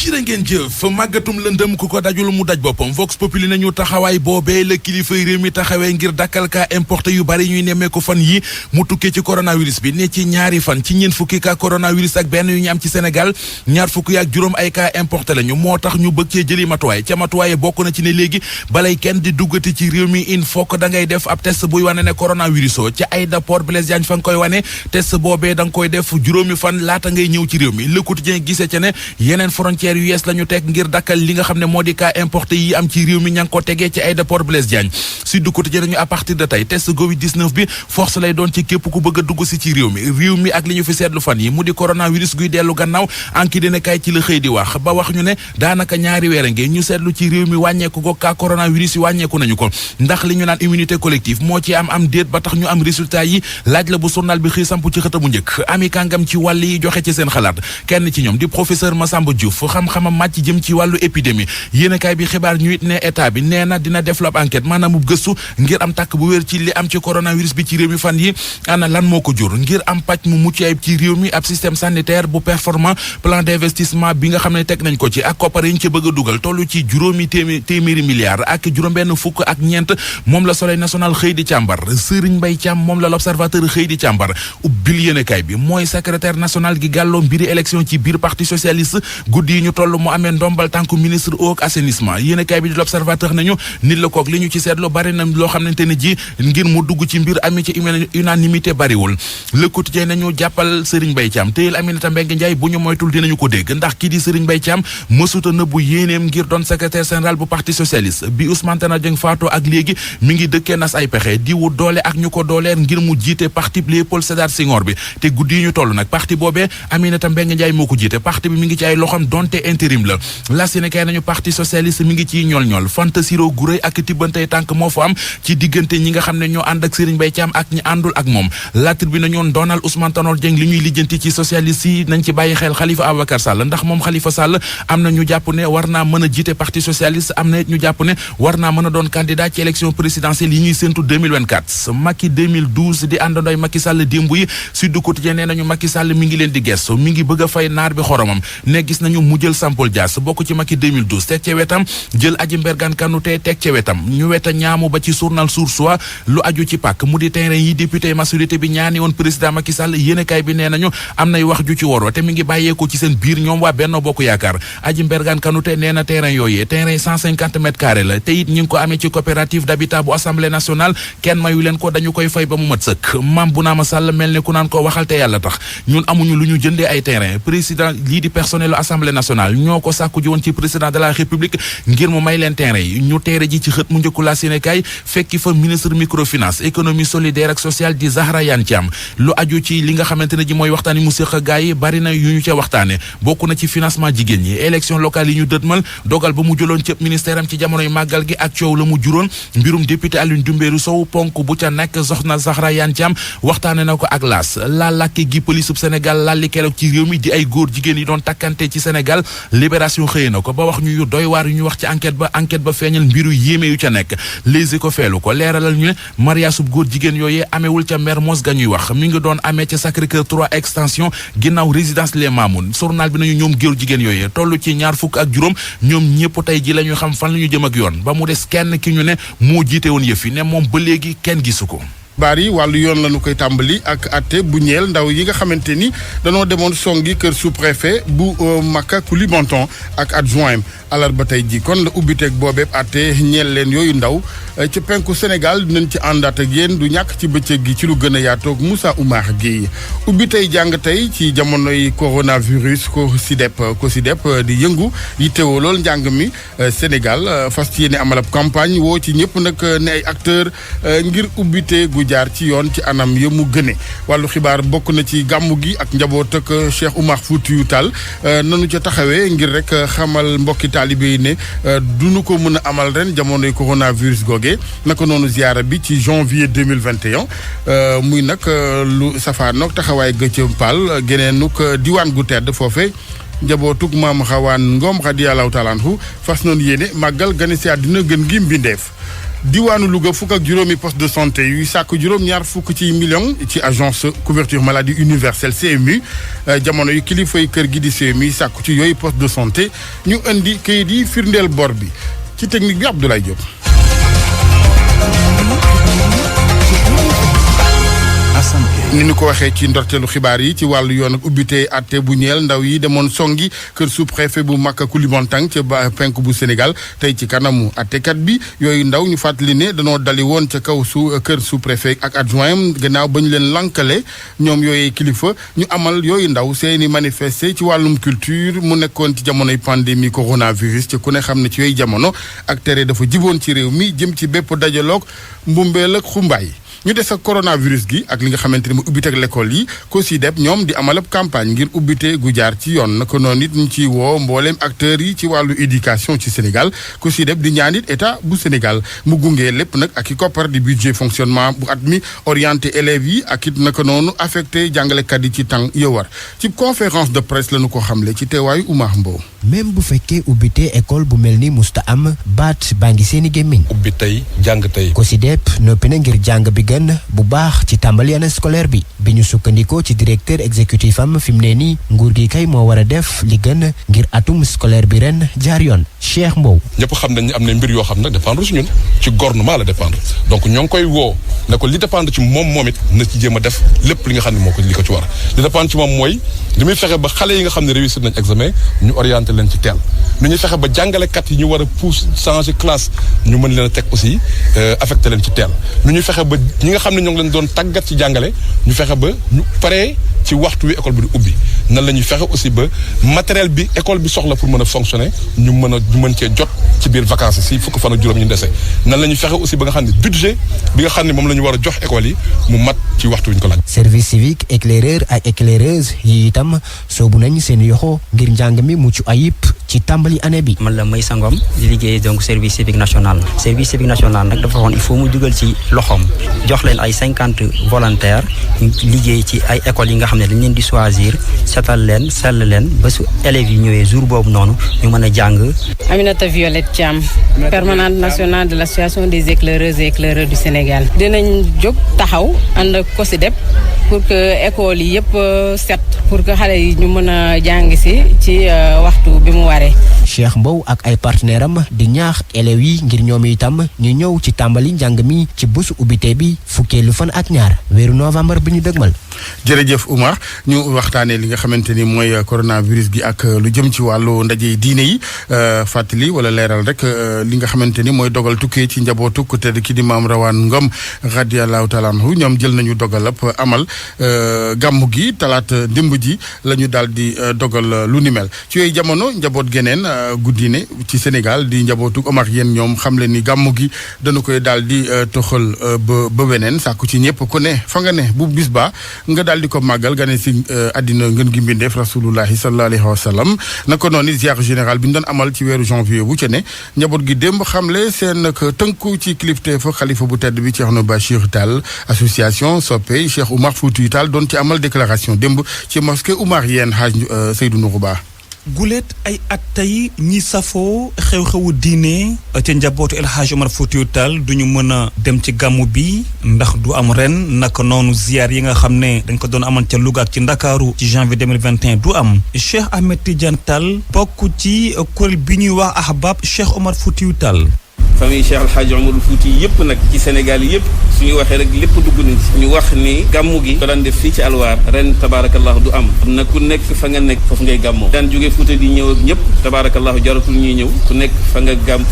jërë ngeen jëf màggatum lëndëm ku ko dajul mu daj boppam Vox Populi nañu taxawaay boobee la kilifay réew mi taxawee ngir dakkal cas importé yu bari ñuy nemmeeku fan yi mu tukkee ci coronavirus bi ne ci ñaari fan ci ñeen fukki cas coronavirus ak benn yu ñu am ci Sénégal ñaar fukki ak juróom ay cas importé lañu moo tax ñu bëgg cee jëli matuwaay ca matuwaay bokk na ci ne léegi balay kenn di duggati ci réew mi il faut que da ngay def ab test buy wane ne coronavirus o ci aéroport Blaise Diagne fa nga koy wane test boobee da nga koy def juróomi fan laata ngay ñëw ci réew mi Le Quotidien gisee ca ne yeneen frontières yu yees la ñu teg ngir dakkal li nga xam ne moo di cas importé yi am ci réew mi ña ngi ko tegee ci aéroport Blaise Diagne Sud Quotidien nañu à partir de tey test Covid-19 bi force lay doon ci képp ku bëgg a dugg si ci réew mi ak li ñu fi seetlu fan yi mu di coronavirus guy dellu gannaaw anki dina kay ci la xëy di wax ba wax ñu ne daanaka ñaari weer nge ñu seetlu ci réew mi wàññeeku ko cas coronavirus yi wàññeeku nañu ko ndax li ñu naan immunité collective moo ci am déet ba tax ñu am résultat yi laaj la bu journal bi xëy samp ci xëtamu njëkk ami kàngam ci wàll yi joxe ci seen xalaat kenn ci ñoom di professeur Massamba Diouf xam-xamam màcc jëm ci wàllu épidémie yéenekaay bi xibaar ñu it ne état bi nee na dina développe enquête maanaam gëstu ngir am tàkk bu wér ci li am ci coronavirus bi ci réew mi fan yi ana lan moo ko jur ngir am pàcc mu mucc ayib ci réew mi ab système sanitaire bu performant plan d'investissement bi nga xam ne teg nañ ko ci ak koppar yi ñu ci bëgg a dugal tollu ci juróomi téeméeri milliards ak juróom-benn fukk ak ñeent moom la Soleil national xëy di càmbar Serigne Mbaye Thiam moom la l'Observateur xëy di càmbar ubbil yéenekaay bi mooy secrétaire national gi gàlloo mbiri élection ci biir parti socialiste guddi yi ñu toll mu amee ndombal tànku ministre eau ak assainissement yéenekaay bi di l'Observateur nañu nit la kook li ñu ci seetlu bari na loo xamante ne ji ngir mu dugg ci mbir ami ci unanimité bariwul Le Quotidien nañu jàppal Serigne Mbaye Thiam téyel Aminata Mbengue Ndiaye bu ñu moytul dinañu ko dégg ndax kii di Serigne Mbaye Thiam mësuta nëbbu yéeneem ngir doon secrétaire général bu parti socialiste bi Ousmane Tanor Dieng faatoo ak léegi mi ngi dëkkee nas ay pexe di wut doole ak ñu ko dooleer ngir mu jiite parti Léopold Sédar Senghor bi te guddi yi ñu toll nag parti boobee Aminata Mbengue Ndiaye moo ko jiite parti bi mi ngi ci ay loxam donte intérim la la Sénégal nañu parti socialiste mi ngi ciy ñool fantasiro gu rëy ak tibbantey tànk moo fa am ci diggante ñi nga xam ne ñoo ànd ak Serigne Mbaye Thiam ak ñi àndul ak moom la Tribune ñoon doonal Ousmane Tanor Dieng li ñuy lijjanti ci socialiste yi nañ ci bàyyi xel Khalifa Ababacar Sall ndax moom Khalifa Sall am na ñu jàpp ne war naa mën a jiite parti socialiste am na ñu jàpp ne war naa mën a doon candidat ci élection présidentielle yi ñuy séntu 2024 Macky 2012 di àndandoy Macky Sall démb yi Sud Quotidien nee nañu Macky Sall mi ngi leen di gestu mi ngi bëgg a fay naar bi xoromam ne gis nañu mu jël Sampol Dias bokk ci Macky 2012 teg ca wetam jël Adji Mbergane Kanouté teg ca wetam ñu weta ñaamu ba ci journal Source A lu aju ci pàkk mu di terrain yi député majorité bi ñaani woon président Macky Sall yéenekaay bi nee nañu am nay wax ju ci waroo te mi ngi bàyyeeko ci seen biir ñoom waa Benno Bokk Yaakaar Adji Mbergane Kanouté nee na terrain yooyee terrain 150 mètres carrés la te it ñi ngi ko amee ci coopérative d'habitat bu Assemblée nationale kenn mayu leen ko dañu koy fay ba mu mat sëkk Mame Bounama Sall mel ne ku naan ko waxal te yàlla tax ñun amuñu lu ñu jëndee ay terrain président lii di personnel Assemblée nationale ñoo ko sàkku ji woon ci président de la République ngir mu may leen terrain yi ñu teere ji ci xët mu njëkku la Sénégal fekki fa ministre microfinance économie solidaire ak sociale di Zahra Iyane Thiam lu aju ci li nga xamante ne ji mooy waxtaan yi mu séq gaa yi bari na yu ñu ca waxtaane bokk na ci financement jigéen ñi élection locale yi ñu dëdmal dogal ba mu jëloon cëpp ministère am ci jamonoy màggal gi ak coow la mu juróon mbirum député Alioune Doumbérou Sow ponk bu ca nekk soxna Zahra Iyane Thiam waxtaane na ko ak laas la làkke gi police Sénégal lalli keroog ci réew mi di ay góor jigéen yi doon takkante ci Sénégal libération xëye na ko ba wax ñu yu doy waar yu ñu wax ci enquête ba feeñal mbiru yéeme yu ca nekk Les Échos feelu ko leeralal ñu ne mariage sub góor jigéen yooyee amewul ca Mermoz ga ñuy wax mi ngi doon amee ca Sacré-Cœur 3 extension ginnaaw résidence Les Mamoun journal bi nañu ñoom góor jigéen yooyee toll ci ñaar fukk ak juróom ñoom ñëpp tey ji la ñu xam fan la ñu jëm ak yoon ba mu des kenn ki ñu ne moo jiite woon yëf yi ne moom ba léegi kenn gisu ko. bari wàllu yoon la ñu koy tàmbali ak atte bu ñeel ndaw yi nga xamante ni danoo demoon songi kër sous-préfet bu Maka Koulibantang ak adjoint alarba tey ji kon la ubbiteeg boobeeb atte ñeel leen yooyu ndaw ci penku Sénégal dinañ ci àndaat ak yéen du ñàkk ci bëccëg gi ci lu gën a yaatoog Moussa Oumar Gueye ubbi tey jàng tey ci jamonoy coronavirus ko SYDEP di yëngu yi teewoo lool njàng mi Sénégal fas yéene amal ab campagne woo ci ñëpp nag ne ay acteur ngir ubbite gu jaar ci yoon ci anam ya mu gëne wàllu xibaar bokk na ci gàmmu gi ak njaboot ak Cheikh Oumar Foutiyou Tall nanu ca taxawee ngir rek xamal mbokki taalibe yi ne duñu ko mën a amal ren jamonoy coronavirus goge naka noonu ziara bi ci janvier 2021 muy nag lu safaanoog taxawaay gëccëm Pall geneenuk diwaan gu tedd foofe njabootug maam xawaan Ngom radiyallahu taala anhu fas noonu yéene màggal gane si àddina gën gi mbindeef diwaanu Louga fukk ak juróomi poste de santé yuy sàkk juróom-ñaar fukk ci million ci agence couverture maladie universelle CMU jamono yu kilifay kër gi di CMU sàkku ci yooyu poste de santé ñu indi kayit yi firndeel bor bi ci technique bi Abdoulaye Diop. ni ñu ko waxee ci ndorteelu xibaar yi ci wàllu yoon ak ubbite atte bu ñeel ndaw yi demoon songi kër sous-préfet bu Maka Koulibantang ca penk bu Sénégal tey ci kanamu attekat bi yooyu ndaw ñu fàttali ne danoo dali woon ca kaw kër sous-préfet ak adjoint gannaaw ba ñu leen lankale ñoom yooyu kilifa ñu amal yooyu ndaw seeni manifester ci wàllum culture mu nekkoon ci jamonoy pandémie coronavirus ci ku ne xam ne ci yooyu jamono ak tere dafa jiboon ci réew mi jëm ci bépp dajaloog mbumbeel ak xumbaay ñu des ak coronavirus gi ak li nga xamante ni mu ubbite ak l'école yi COSYDEP ñoom di amal ab campagne ngir ubbite gu jaar ci yoon naka noonu it ñu ciy woo mbooleem acteurs yi ci wàllu éducation ci Sénégal COSYDEP di ñaan it état bu Sénégal mu gunge lépp nag ak i koppar di budget fonctionnement bu at mi orienté élèves yi ak it naka noonu affecté jàngalekat yi ci temps yo war ci conférence de presse la ñu ko xamle ci teewaayu Oumar Mbow. même bu fekkee ubbite école bu mel ni musta am baat baa ngi seeni gémmiñ. ubbi tey jàng tey. COSYDEP noppi na ngir jàng bi bu baax ci tàmbali année scolaire bi ñu sukkandikoo ci directeur exécutif am fi mu ne nii nguur gi kay moo war a def li gën ngir atum scolaire bi ren jaar yoon Cheikh Mbow. ñëpp xam nañ ne am na mbir yoo xam ne dépendre si ñun ci gouvernement la dépendre donc ñoo ngi koy woo ne ko li dépendre ci moom it na ci jéem a def lépp li nga xam ne moo ko li ko ci war li dépendre ci moom mooy li muy fexe ba xale yi nga xam ne réussir nañ examen ñu orienté leen ci teel nu ñuy fexe ba jàngalekat yi ñu war a pousse changer classe ñu mën leen a teg aussi affecté leen ci teel nu ñuy fexe ba ñi nga xam ne ñoo ngi leen doon tàggat ci jàngale ñu fexe ba ñu paree ci waxtu wi école bi di ubbi nan la ñuy fexe aussi ba matériel bi école bi soxla pour mën a fonctionner ñu mën cee jot ci biir vacances si fukk fan ak juróom ñu dese nan la ñuy fexe aussi ba nga xam ne budget bi nga xam ne moom la ñu war a jox école yi mu mat ci waxtu wi ñu ko laaj. service civique éclaireur ak éclaireuse yi itam soobu nañ seen yoxo ngir njàng mi mucc ayib ci tàmbali année bi. man la Maysa Ngom di liggéey donc service civique national nag dafa waxoon il faut mu dugal ci loxoom jox leen ay 50 volontaires liggéey ci ay écoles yi nga xam ne dañ leen di choisir setal leen sell leen ba su élèves yi ñëwee jour boobu noonu ñu mën a jàng. Aminata Violette Thiam permanente nationale de l'association des éclaireuses et éclaireurs du Sénégal. dinañ jóg taxaw ànd ak COSYDEP pour que écoles yi yëpp set pour que xale yi ñu mën a jàng ci waxtu bi mu waree. Cheikh Mbow ak ay partenaire am di ñaax élèves yi ngir ñoom itam ñu ñëw ci tàmbali njàng mi ci bésu ubbite bi fukkeelu fan ak ñaar weeru novembre bi ñu dëgmal. jërëjëf Oumar ñu waxtaanee li nga xamante ni mooy coronavirus gi ak lu jëm ci wàllu ndaje diine yi fàttali wala leeral rek li nga xamante ni mooy dogal tukkee ci njabootu ku tedd ki di maam Rawaan Ngom radiyallahu taala anhu ñoom jël nañu dogal ab amal gàmmu gi talaata démb ji la ñu daal di dogal lu ni mel ci yooyu jamono njaboot geneen guddine ci Sénégal di njabootu Omar yéen ñoom xam leen ni gàmmu gi dana koy daal di toxal ba weneen sàkku ci ñëpp ku ne fa nga ne bu bis ba nga daal di ko màggal gane si àddina ngën gi mbindeef rasulullahi sallallahu alayhi wa sallam naka noonu ziar général bi ñu doon amal ci weeru janvier bu ca ne njaboot gi démb xamle seen tënku ci kilifteef xalifa bu tedd bi Cheikhna Bachir Tall association soppe Cheikh Oumar Foutiyou Tall doon ci amal déclaration démb ci mosquée Oumarienne Haj Seydou Nourou Ba. guleet ay at tey ñi safoo xew-xewu diine ca njabootu El Hadj Omar Foutiyou Tall duñu mën a dem ci gàmmu bi ndax du am ren naka noonu ziar yi nga xam ne dañ ko doon amal ca Louga ak ci Ndakaaru ci janvier 2021 du am Cheikh Ahmed Tidiane Tall bokk ci kuréel bi ñuy wax Ahbab Cheikh Omar Foutiyou Tall. famille Cheikh El Hadj Omar Fouti yëpp nag ci Sénégal yëpp suñu waxee rek lépp dugg nañ ci ñu wax ni gàmmu gi ko daan def fii ci alwaar ren tabaarakallahu du am na ku nekk fa nga nekk foofu ngay gàmmoo daan jógee Fouta di ñëw ak ñëpp tabaarakallahu jaratul ñuy ñëw ku nekk fa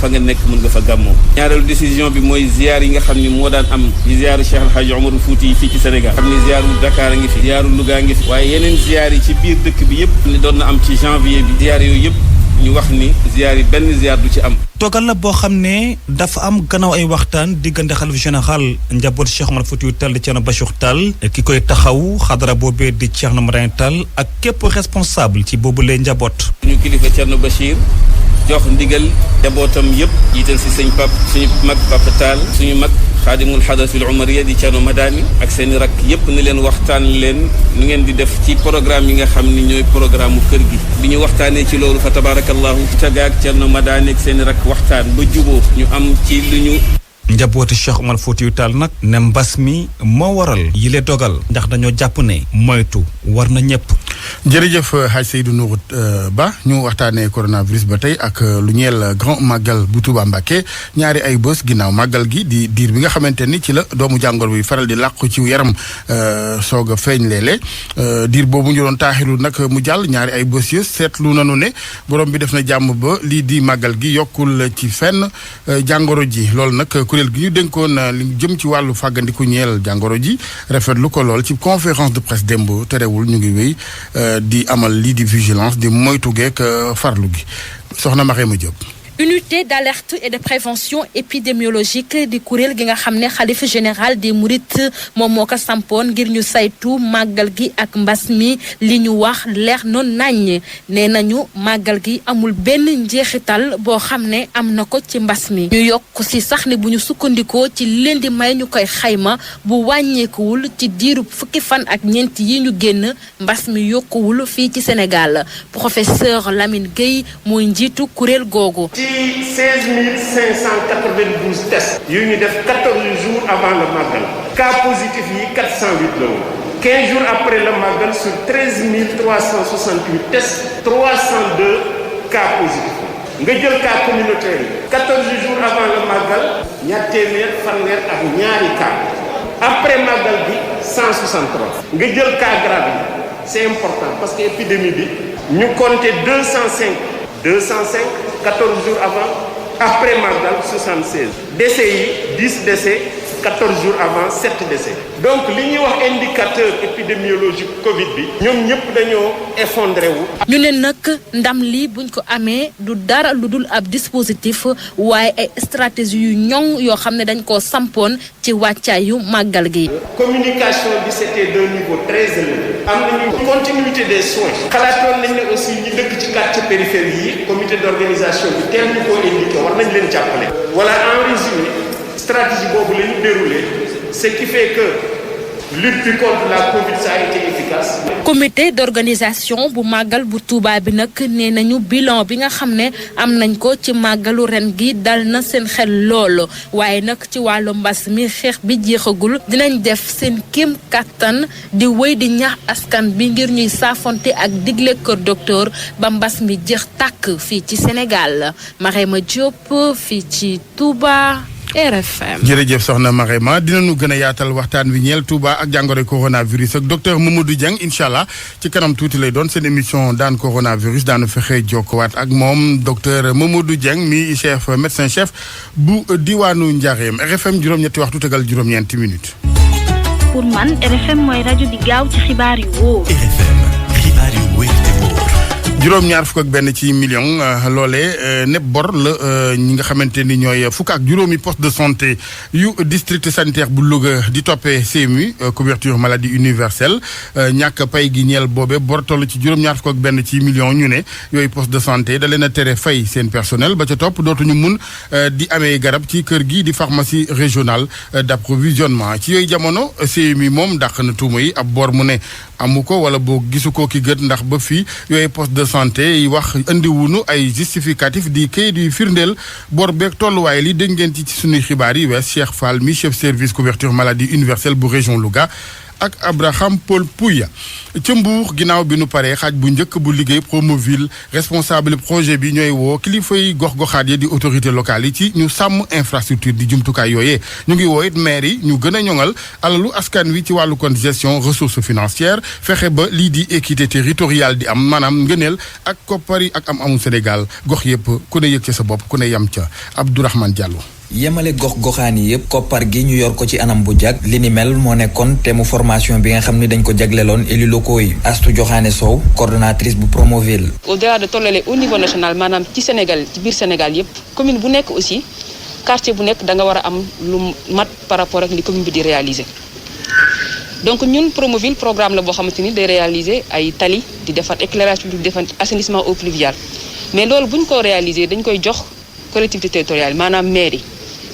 nga nekk mën nga fa gàmmoo ñaareelu décision bi mooy ziar yi nga xam ni moo daan am ci ziaru Cheikh El Hadj Omar Fouti yi fii ci Sénégal xam ni ziaru Dakar a ngi fi ziaru Louga a ngi fi waaye yeneen ziar yi ci biir dëkk bi yëpp ni doon na am ci janvier bi ziar yooyu yëpp ñu wax ni ziar yi benn ziar du ci am. dogal la boo xam ne dafa am gannaaw ay waxtaan diggante xalifa général njaboot Cheikh Omar Foutiyou Tall di Thierno Bachir Tall ki koy taxaw xadara boobee di Thierno Moulay Tall ak képp responsable ci boobulee njaboot. ñu kilifa Thierno Bachir jox ndigal njabootam yëpp jiital si suñu mag Papa Tall suñu mag xaadimul xadasul umariya di Thierno Madani ak seen i rakk yëpp ni leen waxtaan leen nu ngeen di def ci programme yi nga xam ni ñooy programme mu kër gi bi ñu waxtaanee ci loolu fa tabarakallahu tagaak Thierno Madani ak seen i rakk waxtaan ba juboo ñu am ci lu ñu njabooti Cheikh Omar Foutiyou Tall nag ne mbas mi moo waral yile dogal ndax dañoo jàpp ne moytu war na ñëpp. jërëjëf Hadj Seydou Nourou Ba ñu waxtaanee coronavirus ba tey ak lu ñeel grand màggal bu Touba Mbacké ñaari ay bés ginnaaw màggal gi di diir bi nga xamante ni ci la doomu jàngoro bi faral di làqu ci yaram soog a feeñ léeg-léeg diir boobu ñu doon taaxiru nag mu jàll ñaari ay bés yi seetlu nañu ne borom bi def na jàmm ba lii di màggal gi yokkul ci fenn jàngoro ji loolu nag kuréel gi ñu dénkoon li jëm ci wàllu fàggandiku ñeel jàngoro ji rafetlu ko lool ci conférence de presse démb terewul ñu ngi wéy di amal lii di vigilance di moytu geek farlu gi soxna Maxema Diop. unité d'alerte et de prévention épidémiologique di kuréel gi nga xam ne xalifa général des mourides moom moo ko sampoon ngir ñu saytu màggal gi ak mbas mi li ñu wax leer noonu naññ nee nañu màggal gi amul benn njeexital boo xam ne am na ko ci mbas mi. ñu yokk ci sax ne bu ñu sukkandikoo ci leen di may ñu koy xayma bu wàññeekuwul ci diiru fukki fan ak ñeent yi ñu génn mbas mi yokkuwul fii ci Sénégal professeur Lamine Gueye mooy njiitu kuréel googu. ci 16 592 tests yu ñu def 14 jours avant le Magal cas positif yi 408 la woon 15 jours après le Magal sur 13 368 tests 302 cas positifs nga jël cas communautaire yi 14 jours avant le Magal ñaar téeméer fanweer ak ñaari cas après Magal bi 163 nga jël cas grave yi c'est important parce que épidémie bi ñu compter 205 14 jours avant, après Magal 76. Décès yi 10 décès, 14 jours avant 7 décès. Donc li ñuy wax indicateur épidémiologique Covid bi ñoom ñëpp dañoo effondré wu. ñu ne nag ndam li buñ ko amee du dara lu dul ab dispositif waaye ay stratégie yu ñoŋ yoo xam ne dañ koo sampoon ci wàccaayu màggal gi. communication bi c'était d'un niveau très élevé. am nañu continuité des soins. xalaatoon nañ ne aussi ñi dëkk ci quartier périphérie yi comité d'organisation bi teel ñu koo indiqué war nañ leen jàppale. voilà en résumé stratégie boobu la ñu déroulé ce qui fait que lutte bi contre la Covid ça a été efficace. comité d'organisation bu màggal bu Touba bi nag nee nañu bilan bi nga xam ne am nañ ko ci màggalu ren gi dal na seen xel loolu waaye nag ci wàllu mbas mi xeex bi jeexagul dinañ def seen kéem kattan di wéy di ñaax askan bi ngir ñuy saafonte ak digle kër docteur ba mbas mi jeex tàkk fii ci Sénégal Marema Diop fii ci Touba. RFM. jërëjëf soxna Marema dinañu gën a yaatal waxtaan wi ñeel Touba ak jàngoro coronavirus ak docteur Mamadou Dieng incha allah ci kanam tuuti lay doon seen émission daan coronavirus daanu fexe jokkowaat ak moom docteur Mamadou Dieng mi chef médecin chef bu diwaanu Njaareem RFM juróom-ñetti waxtu tegal juróom-ñeenti minutes. pour man RFM mooy rajo di gaaw ci xibaar yu wóor. RFM xibaar yu wóor te wóor. juróom-ñaar fukk ak benn ci million loolee nepp bor la ñi nga xamante ni ñooy fukk ak juróomi poste de santé yu district sanitaire bu Louga di toppee CMU couverture maladie universelle ñàkk pay gi ñeel boobe bor toll ci juróom-ñaar fukk ak benn ci million ñu ne yooyu poste de santé da leen a tere fay seen personnel ba ca topp dootuñu mun di amee garab ci kër gi di pharmacie régionale d'approvisionnement ci yooyu jamono CMU moom dàq na tuuma yi ab bor mu ne amu ko wala boo gisu ko ki gët ndax ba fii yooyu poste de santé yi wax indiwunu ay justificatif di kayit yu firndeel bor beeg tolluwaay li dégg ngeen ci sunuy xibaar yi wees Cheikh Fall mi chef service couverture maladie universelle bu région Louga ak Abraham Paul Pouya ca Mbour ginnaaw bi nu paree xaaj bu njëkk bu liggéey Promoville responsable projet bi ñooy woo kilifa yi gox-goxaat yi di autorité locale yi ci ñu sàmm infrastructure di jumtukaay yooyee ñu ngi woo it maire yi ñu gën a ñoŋal alalu askan wi ci wàllu kon gestion ressources financières fexe ba lii di équité territoriale di am maanaam ngëneel ak koppar yi ak am amul Sénégal gox yëpp ku ne yëg ca sa bopp ku ne yam ca Abdourahmane Diallo. yemale gox-goxaan yi yëpp koppar gi ñu yor ko ci anam bu jag li ni mel moo nekkoon thème formation bi nga xam ni dañ ko jagleloon élus locaux yi Astou Joxaane Sow coordonnatrice bu Promoville. au-delà de tollale au niveau national maanaam ci Sénégal ci biir Sénégal yëpp commune bu nekk aussi quartier bu nekk da nga war a am lu mat par rapport ak li commune bi di réaliser donc ñun Promoville programme la boo xamante ni day réaliser ay tali di defar éclairage public di defar assainissement eau pluviale mais loolu bu ñu ko réaliser dañ koy jox collectivité territoriale maanaam mairie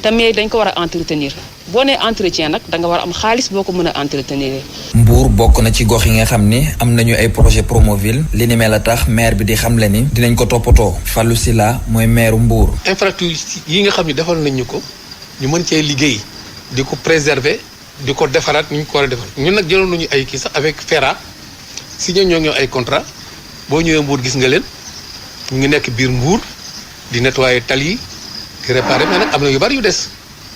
te mairie dañ ko war a entretenir boo nee entretien nag da nga war a am xaalis boo ko mën a entretenir. Mbour bokk na ci gox yi nga xam ni am nañu ay projet Promoville li ni mel a tax maire bi di xamle ni dinañ ko toppatoo Fallou Silla mooy maire Mbour. infrastructure yi nga xam ni defal nañ ñu ko ñu mën cee liggéey di ko préserver di ko defaraat ni ñu ko war a defar ñun nag jëloon nañu ay kii sax avec FERA signé ñoo ay contrat boo ñëwee Mbour gis nga leen ñu ngi nekk biir Mbour di nettoyer tali yi di réparer mais nag am na yu bari yu des.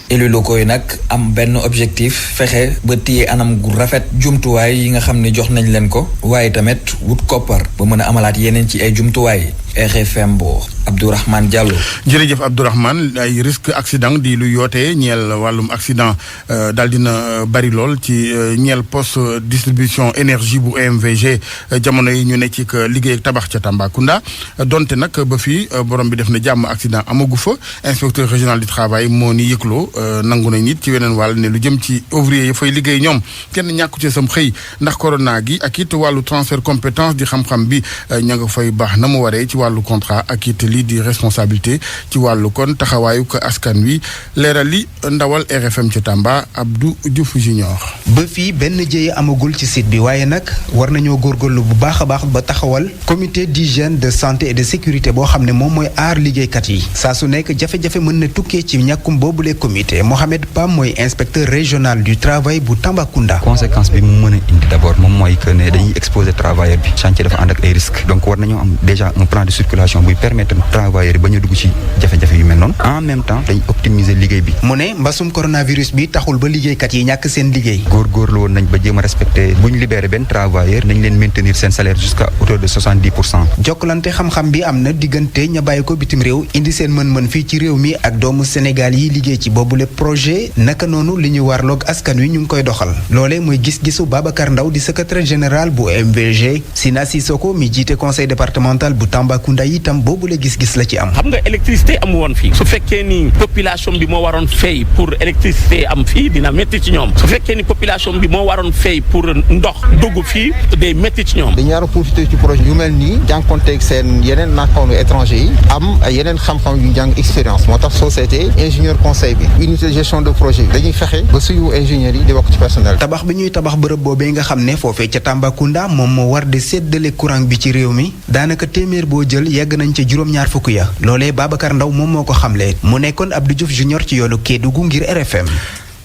élus locaux yi nag am benn objectif fexe ba téye anam gu rafet jumtuwaay yi nga xam ne jox nañ leen ko waaye tamit wut koppar ba mën a amalaat yeneen ci ay jumtuwaay. RFM Mbour Abdourahmane Diallo. jërëjëf Abdourahmane ay risque accident di lu yootee ñeel wàllum accident daal dina bari lool ci ñeel poste distribution énergie bu EMVG jamono yi ñu ne ci liggéey ak tabax ca Tambacounda donte nag ba fii borom bi def na jàmm accident amagu fa inspecteur régional du travail moo ni yëgloo nangu nañ it ci weneen wàll ne lu jëm ci ouvrier yi fay liggéey ñoom kenn ñàkku ci sam xëy ndax corona gi ak it wàllu transfert compétence di xam-xam bi ña nga fay baax na mu waree ci wàllu contrat ak it lii di responsabilité ci wàllu kon taxawaayu ko askan wi leeral li ndawal RFM ci Tamba Abdou Diouf Junior. ba fii benn jéye amagul ci site bi waaye nag war nañoo góorgóorlu bu baax a baax ba taxawal comité d'hygiène de santé et de sécurité boo xam ne moom mooy aar liggéeykat yi saa su nekk jafe-jafe mën na tukkee ci ñàkkum boobule comité Mohamed Pam mooy inspecteur régional du travail bu Tambacounda. conséquence bi mu mën a indi d'abord moom mooy que ne dañuy exposer travailleur bi chantier dafa ànd ak ay risques donc war nañoo am déjà un plan de circulation buy permettre travailleurs yi ba ñu dugg ci jafe-jafe yu mel noonu en même temps dañ optimiser liggéey bi. mu ne mbasum coronavirus bi taxul ba liggéeykat yi ñàkk seen liggéey. góorgóorlu woon nañ ba jéem a respecter bu ñu libéré benn travailleur nañ leen maintenir seen salaire jusqu'à hauteur de 70%. jokkalante xam-xam bi am na diggante ña bàyyi ko bitim réew indi seen mën-mën fii ci réew mi ak doomu Sénégal yi liggéey ci boobule projet naka noonu li ñu warloog askan wi ñu ngi koy doxal loolee mooy gis-gisu Babacar Ndaw di secrétaire général bu MVG Sina Sissoko mi jiite conseil départemental bu Tambacounda itam boobule gis-gis la ci am. xam nga électricité amu woon fii su fekkee ni population bi moo waroon fay pour électricité am fii dina métti ci ñoom su fekkee ni population bi moo waroon fay pour ndox dugg fii day métti ci ñoom. dañu war a profité ci projet yu mel nii jànkonteeg seen yeneen naataango étranger yi am yeneen xam-xam yu jàng expérience moo tax société ingénieur conseil bi unité de gestion de projet bi dañuy fexe ba suñu ingénieurs yi di bokk ci personnel. tabax bi ñuy tabax bërëb boobee nga xam ne foofee ca Tambacounda moom moo war di séddale courant bi ci réew mi daanaka téeméer boo jël yegg nañ ca juróom-ñaar fukk ya loolee Babacar Ndaw moom moo ko xamle mu nekkoon Abdou Diouf Junior ci yoonu Kédougou ngir RFM.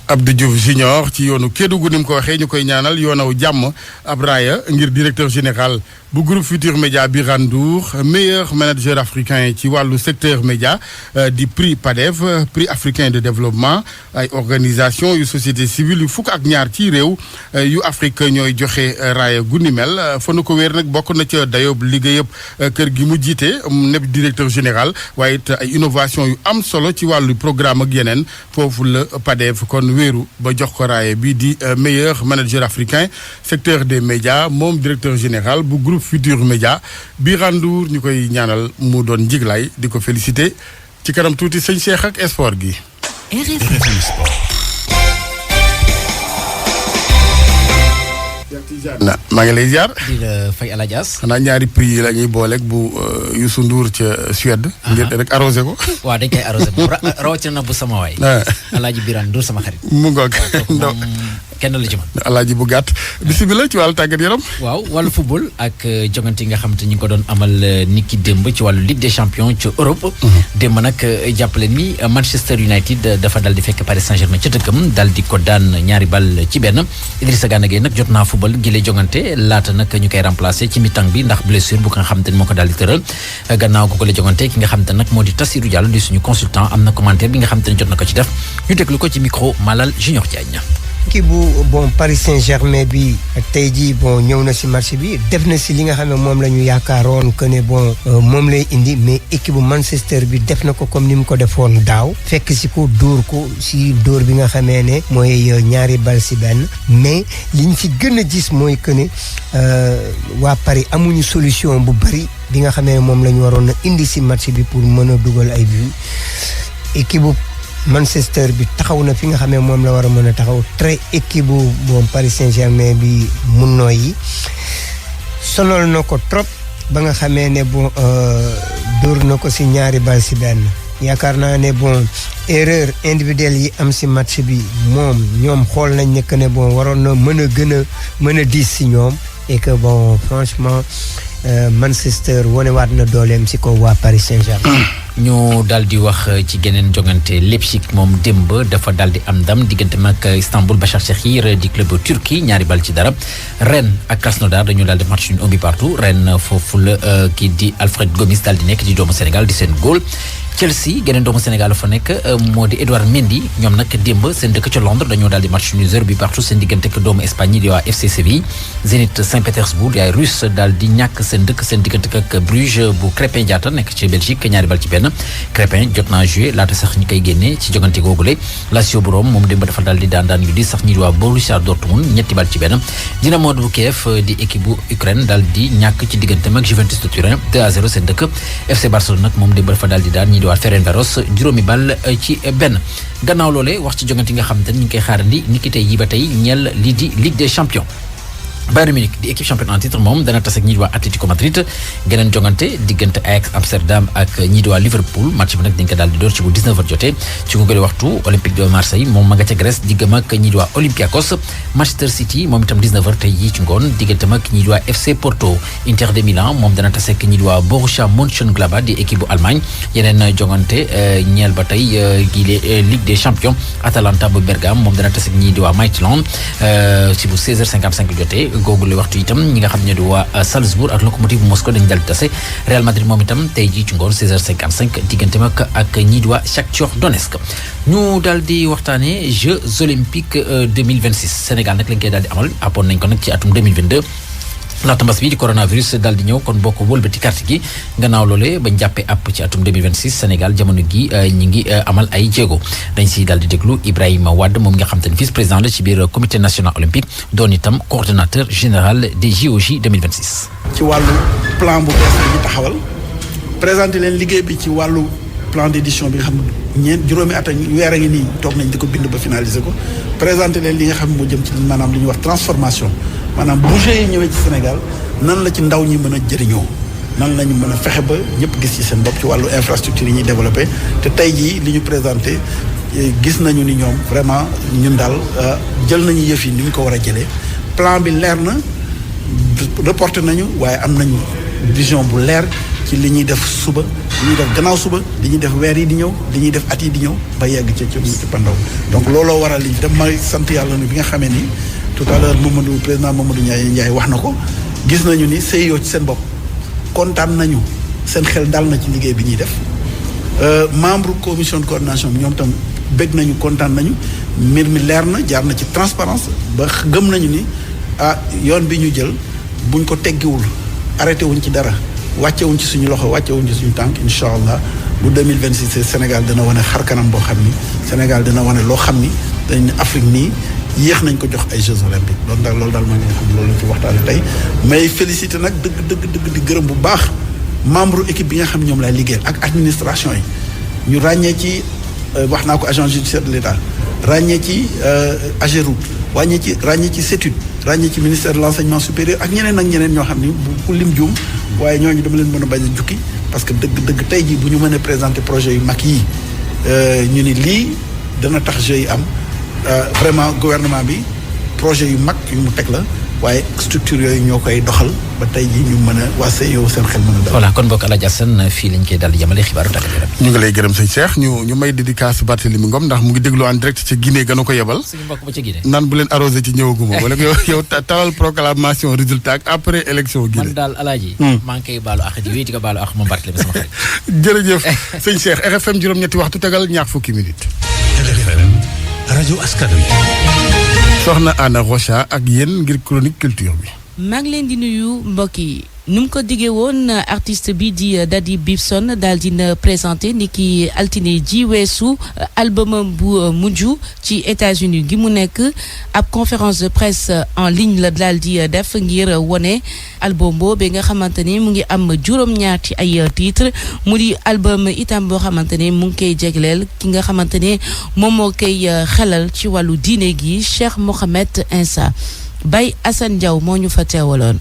Abdou Diouf Junior ci yoonu Kédougou ni mu ko waxee ñu koy ñaanal yoonaw jàmm ab raaya ngir directeur général bu groupe Futur Média Birane Ndour meilleur manager africain ci wàllu secteur média di prix PADEV prix africain de développement ay organisation yu société civile yu fukk ak ñaar ci réew yu Afrique ñooy joxe raaya gu ni mel fa nu ko wéer nag bokk na ca dayoob liggéeyëb kër gi mu jiite nepp directeur général waaye it ay innovation yu am solo ci wàllu programme ak yeneen foofu la PADEV kon wéeru ba jox ko raaya bi di meilleur manager africain secteur des médias moom directeur général bu groupe Futur Média Birane Ndour ñu koy ñaanal mu doon njiglaay di ko félicité ci kanam tuuti sëñ Cheikh ak sport gi. maa ngi lay ziar. di la fay El Hadj As. xanaa ñaari prix yi la ñuy booleeg bu Youssou Ndour ca Suède. ngir rek arrosé ko. waaw dañ koy arrosé rawatina na bu sama waay. El Hadj Birane Ndour sama xarit. mu ngoog. kenn la ci man. El Hadj bu gàtt. bisimilah ci wàllu tàggat yaram. waaw wàllu football ak jogante yi nga xam te ñu ngi ko doon amal niki démb ci wàllu Ligue des champions ci Europe. démb nag jàppale ni Manchester United dafa dal di fekk Paris Saint-Germain ca dëkkam dal di ko daan ñaari bal ci benn Idrissa Gana Gueye nag jot naa football gi lay jogante laata nag ñu koy remplacer ci mi-temps bi ndax blessure bu nga xam te ni moo ko daal di tëral gannaaw ko lay jogante ki nga xam te nag moo di Tassirou Diallo di suñu consultant am na commentaire bi nga xam te ni jot na ko ci def ñu déglu ko ci micro Malal Junior Diagne. équipe bu Paris Saint-Germain bi tey jii ñëw na si match bi def na si li nga xam ne moom la ñu yaakaaroon que ne moom lay indi mais équipe bu Manchester bi def na ko comme ni mu ko defoon daaw fekk si ko dóor ko si dóor bi nga xamee ne mooy ñaari bal si benn mais li ñu fi gën a gis mooy que ne waa Paris amuñu solution bu bari bi nga xamee ne moom la ñu waroon a indi si match bi pour mën a dugal ay buts équipe bu Manchester bi taxaw na fi nga xam ne moom la war a mën a taxaw très équipe bu Paris Saint-Germain bi mun nooy yi sonal na ko trop ba nga xamee ne dóor na ko si ñaari bal si benn yaakaar naa ne erreur individuelle yi am si match bi ñoom xool nañ ne que ne waroon na mën a diis si ñoom et que franchement Manchester wonewaat na dooleem si ko waa Paris Saint-Germain. ñu daal di wax ci geneen jongante Leipzig moom démb dafa daal di am ndam diggante mag Istanbul Başakşehir di club turki 2-0. Rennes ak Krasnodar dañu daal di match nul 1 partout. Rennes foofu la kii di Alfred Gomis daal di nekk di doomu Sénégal di seen góol. Chelsea geneen doomu Sénégal fa nekk moo di Edouard Mendy ñoom nag démb seen dëkk ca Londres dañoo daal di match nul 0 partout seen diggante ak doomu Espagne di waa FC Séville. Zénith Saint-Pétersbourg yaay russe daal di ñàkk seen dëkk seen diggante ak Bruges bu Crépin Diatta nekk ci Belgique 2-1. Crépin jot naa joué laata sax ñu koy génnee ci jogante googule. Lazio bu Rome moom démb dafa daal di daan yu di sax ñi di waa Borussia Dortmund 3-1. Dynamo bu Kiev di équipe bu Ukraine daal di ñàkk ci diggante ak Juventus de Turin 2-0 seen dëkk. FC Barcelone nag moom démb dafa daal di daan waa Ferencváros 0-1. Gannaaw loolee wax ci jongante yi nga xam te ni ñu ngi koy xaarandi niki tey yi ba tey ñeel lii di Ligue des Champions. Bayern Munich di équipe championne en titre moom dana tas ak ñii di waa Atlético Madrid geneen jongante diggante Ajax Amsterdam ak ñii di waa Liverpool match bi nag dañ ko daal di door ci bu 19h jotee ci googale waxtu Olympique de Marseille moom ma nga ca Grèce diggam ak ñii di waa Olympiakos. Manchester City moom itam 19h tey jii ci ngoon diggantam ak ñii di waa FC Porto. Inter de Milan moom dana tas ak ñii di waa Borussia Mönchengladbach di équipe bu Allemagne. Yeneen jongante ñeel ba tey gii Ligue des Champions Atalanta bu Bergame moom dana tas ak ñii di waa Midtjylland ci bu 16h55 jotee. googule waxtu itam ñi nga xam ne di waa Salzbourg ak Lokomotiv Moscou dañu dal di tase. Real Madrid moom itam tey jii ci ngoon 16h55 diggante ak ñii di waa Shakhtar Donetsk. ñu daal di waxtaanee Jeux olympiques 2026 Sénégal nag lañ koy daal di amal appoon nañ ko nag ci atum 2022. laata mbas bi di coronavirus daal di ñëw kon bokk wëlbati carte gi gannaaw loole bañ jàppee app ci atum 2026 Sénégal jamono gi ñi ngi amal ay jéego dañ si daal di déglu Ibrahima Wade moom nga xam te ne vice président la ci biir comité national olympique doon itam coordonnateur général des JOJ 2026. ci wàllu plan bu bees bi ñu taxawal présenté leen liggéey bi ci wàllu plan d'édition bi nga xam ne juróomi at ak weer a ngi nii toog nañ di ko bind ba finaliser ko présenté leen li nga xam ne moo jëm ci maanaam li ñuy wax transformation maanaam bu Jeux yi ñëwee ci Sénégal nan la ci ndaw ñi mën a jëriñoo nan lañu mën a fexe ba ñëpp gis ci seen bopp ci wàllu infrastructure yi ñuy développé te tey jii li ñu présenté gis nañu ni ñoom vraiment ñun daal jël nañu yëf yi ni ñu ko war a jëlee plan bi leer na reporté nañu waaye am nañu vision bu leer ci li ñuy def suba li ñuy def gannaaw suba li ñuy def weer yi di ñëw li ñuy def at yi di ñëw ba yegg ci pandaw donc looloo waral li dem may sant yàlla ni bi nga xamee ni tout à l'heure président Mamadou Ndiaye wax na ko gis nañu ni CIO ci seen bopp kontaan nañu seen xel dal na ci liggéey bi ñuy def membre commission de coordination bi ñoom tam bëgg nañu kontaan nañu mbir mi leer na jaar na ci transparence ba gëm nañu ni yoon bi ñu jël buñ ko teggiwul arrêté wuñ ci dara wàccewuñ ci suñu loxo wàccewuñ ci suñu tànk incha allah bu 2026 Sénégal dina wane xar kanam boo xam ni Sénégal dina wane loo xam ni dañ ne Afrique nii yéex nañ ko jox ay Jeux olympiques loolu daal maa ngi xam loolu lañ ci waxtaane tey may félicité nag dëgg di gërëm bu baax membre équipe bi nga xam ne ñoom laay liggéeyal ak administration yi ñu ràññee ci wax naa ko agent judiciaire de l'État ràññee ci AGEROUTE ràññee ci CETUD ràññee ci ministère de l'enseignement supérieur ak ñeneen ñoo xam ni bu lim juum waaye ñooñu dama leen mën a bañ a jukki parce que dëgg tey jii bu ñu mënee présenter projet yu mag yii ñu ni lii dana tax Jeux yi am vraiment gouvernement bi projet yu mag yu mu teg la waaye structure yooyu ñoo koy doxal ba tey jii ñu mën a waa CIO seen xel mën a dal. voilà kon mbokk Alaaji Assane fii lañ koy daal di yemale xibaaru tàggat yaram. ñu ngi lay gërëm sëñ Cheikh ñu may dédicace Barthélémy Ngom ndax mu ngi déglu en direct ca Guinée gën a ko yebal. suñu mbokk ba ca Guinée. naan bu leen arrosé ci ñëwaguma wala yow tawal proclamation résultat après élection Guinée. man daal Alaaji. maa ngi koy baalu àq di wéy di ko baalu àq moom Barthélémy sama xarit. jërëjëf sëñ Cheikh RFM juróom-ñetti waxtu tegal ñaar fukki minutes. RFM rajo askan wi. soxna Anna Rocha ak yéen ngir chronique culture bi. maa ngi leen di nuyu mbokk yi nu mu ko diggee woon artiste bi di Daddy Bibson daal dina présenté ni ki altine ji weesu albumam bu mujj ci États-Unis gi mu nekk ab conférence de presse en ligne la daal di def ngir wone album boobu nga xamante ni mu ngi am juróom-ñaar ci ay titre mu di album itam boo xamante ne mu ngi koy jegleel ki nga xamante ne moom moo koy xelal ci wàllu diine gi Cheikh Mohamed Insa Baye Assane Diaw moo ñu fa teewaloon.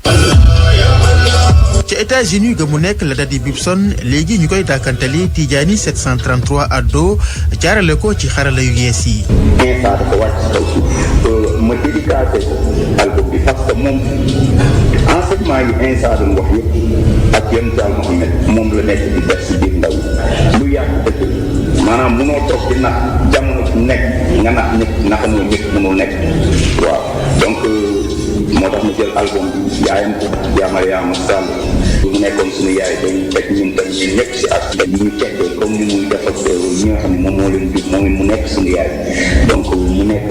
ci États-Unis ga mu nekk la Daddy Bibson léegi ñu koy dàkkantali Tidjani 733 addo jaarale ko ci xarala yu yees yi. Insa dafa wàcc ci kaw suuf ma dédicacé album bi parce que moom enseignement yi Insa doon wax yëpp ak yéen Mohamed moom la nekk di def si biir ndaw lu maanaam munoo toog di nax jamono nekk nga nax nit naka mooy nit munul nekk waaw donc moo tax mu jël album bi yaayam yaa Mariama Sall mu nekkoon suñu yaay dañ fekk ñun tam ñu nekk si ak ñu tekkee comme ni muy def ak ñi nga xam ne moom moo leen jur moom mu nekk suñu yaay donc mu nekk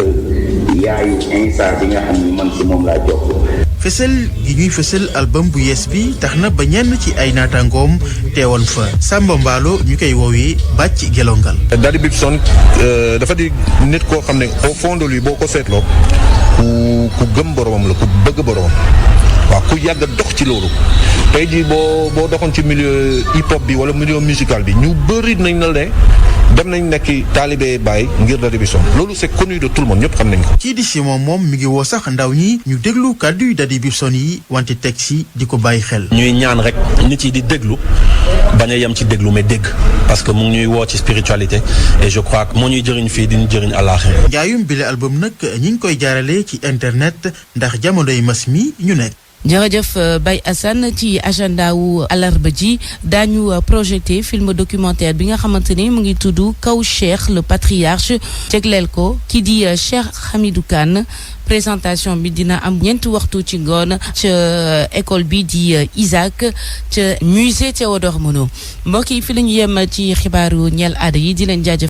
yaayu Insa bi nga xam ne man si moom laa jokk. fësal gi ñuy fësal album bu yees bi tax na ba ñenn ci ay naataangoom teewoon fa Samba Mballo ñu koy woowee bàcc gelongal. Daddy Bibson dafa di nit koo xam ne au fond de lui boo ko seetloo ku gëm boromam la ku bëgg boromam waaw ku yàgg dox ci loolu tey jii boo doxoon ci milieu hip hop bi wala milieu musical bi ñu bëri nañ na ne dem nañ nekk taalibe Baye ngir Daddy Bibson loolu c'est connu de tout le monde ñëpp xam nañ ko. kii di Simon moom mi ngi woo sax ndaw ñi ñu déglu kàddu yu Daddy Bibson yi wante teg si di ko bàyyi xel. ñuy ñaan rek nit yi di déglu bañ a yem ci déglu mais dégg parce que mu ngi ñuy woo ci spiritualité et je crois que moo ñuy jëriñ fii di ñu jëriñ àllaaxira. njaayum bile album nag ñi ngi koy jaarale ci internet ndax jamonoy mas mi ñu nekk. jërëjëf Baye Assane ci agenda wu alarba ji daañu projeté film documentaire bi nga xamante ni mu ngi tudd Kaw Cheikh le patriarche jegleel ko ki di Cheikh Hamidou Kane présentation bi dina am 4 waxtu ci ngoon ca école bi di Isaac ca musée Théodore Monod mbokk yi fi la ñu yem ci xibaaru ñeel aada yi di leen jaajëf